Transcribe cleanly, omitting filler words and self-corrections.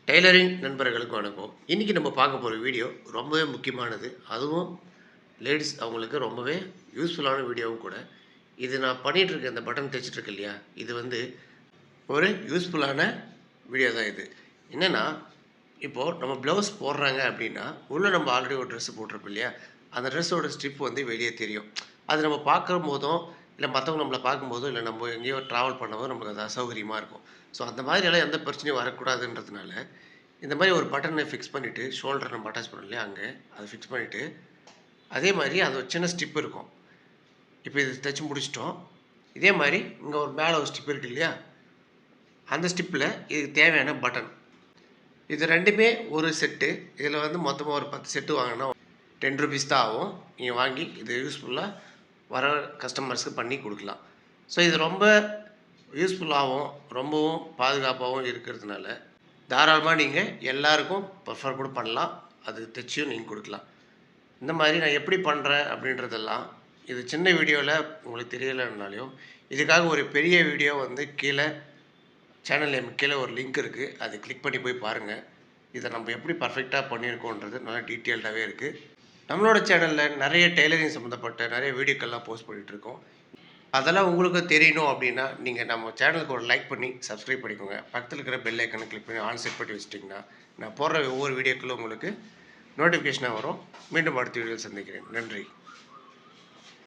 Tailoring நண்பர்களுக்கு வணக்கம். இன்றைக்கி நம்ம பார்க்க போகிற வீடியோ ரொம்பவே முக்கியமானது. அதுவும் லேடீஸ் அவங்களுக்கு ரொம்பவே யூஸ்ஃபுல்லான வீடியோவும் கூட. இது நான் பண்ணிகிட்ருக்கேன், இந்த பட்டன் தைச்சிட்ருக்கேன் இல்லையா, இது வந்து ஒரு யூஸ்ஃபுல்லான வீடியோ தான் இது. என்னென்னா, இப்போது நம்ம ப்ளவுஸ் போடுறாங்க அப்படின்னா, உள்ளே நம்ம ஆல்ரெடி ஒரு ட்ரெஸ்ஸு போட்டிருப்போம் இல்லையா, அந்த ட்ரெஸ்ஸோட ஸ்ட்ரிப் வந்து வெளியே தெரியும். அது நம்ம பார்க்கும் போதும், இல்லை மற்றவங்க நம்மளை பார்க்கும்போதும், இல்லை நம்ம எங்கேயோ ட்ராவல் பண்ணும்போது நம்மளுக்கு அது அசௌகரியமாக இருக்கும். ஸோ அந்த மாதிரியெல்லாம் எந்த பிரச்சனையும் வரக்கூடாதுன்றதுனால இந்த மாதிரி ஒரு பட்டனை ஃபிக்ஸ் பண்ணிவிட்டு, ஷோல்டர் நம்ம அட்டாச் பண்ணோம் இல்லையா, அங்கே அதை ஃபிக்ஸ் பண்ணிவிட்டு, அதே மாதிரி அது ஒரு சின்ன ஸ்டிப் இருக்கும். இப்போ இது தைச்சி முடிச்சிட்டோம். இதே மாதிரி இங்கே ஒரு மேலே ஒரு ஸ்டிப் இருக்குது இல்லையா, அந்த ஸ்டிப்பில் இதுக்கு தேவையான பட்டன், இது ரெண்டுமே ஒரு செட்டு. இதில் வந்து மொத்தமாக ஒரு 10 செட்டு வாங்கினா 10 ருபீஸ் தான் ஆகும். நீங்கள் வாங்கி இது யூஸ்ஃபுல்லாக வர கஸ்டமர்ஸ்க்கு பண்ணி கொடுக்கலாம். ஸோ இது ரொம்ப யூஸ்ஃபுல்லாகவும் ரொம்பவும் பாதுகாப்பாகவும் இருக்கிறதுனால தாராளமாக நீங்கள் எல்லாருக்கும் ப்ரிஃபர் கூட பண்ணலாம். அது தைச்சியும் நீங்கள் கொடுக்கலாம். இந்த மாதிரி நான் எப்படி பண்ணுறேன் அப்படின்றதெல்லாம் இது சின்ன வீடியோவில் உங்களுக்கு தெரியலைன்னாலையும், இதுக்காக ஒரு பெரிய வீடியோ வந்து கீழே சேனல் நேம் கீழே ஒரு லிங்க் இருக்குது, அதை கிளிக் பண்ணி போய் பாருங்கள். இதை நம்ம எப்படி பர்ஃபெக்டாக பண்ணியிருக்கோன்றது நல்லா டீட்டெயில்டாகவே இருக்குது. நம்மளோட சேனலில் நிறைய டெய்லரிங் சம்மந்தப்பட்ட நிறைய வீடியோக்கள்லாம் போஸ்ட் பண்ணிகிட்ருக்கோம். அதெல்லாம் உங்களுக்கு தெரியணும் அப்படின்னா, நீங்கள் நம்ம சேனலுக்கு ஒரு லைக் பண்ணி சப்ஸ்கிரைப் பண்ணிக்கோங்க. பக்கத்தில் இருக்கிற பெல் ஐக்கனை கிளிக் பண்ணி ஆல் செட் பண்ணி வச்சிட்டிங்கன்னா, நான் போடுற ஒவ்வொரு வீடியோக்களும் உங்களுக்கு நோட்டிஃபிகேஷனாக வரும். மீண்டும் அடுத்த வீடியோவில் சந்திக்கிறேன். நன்றி.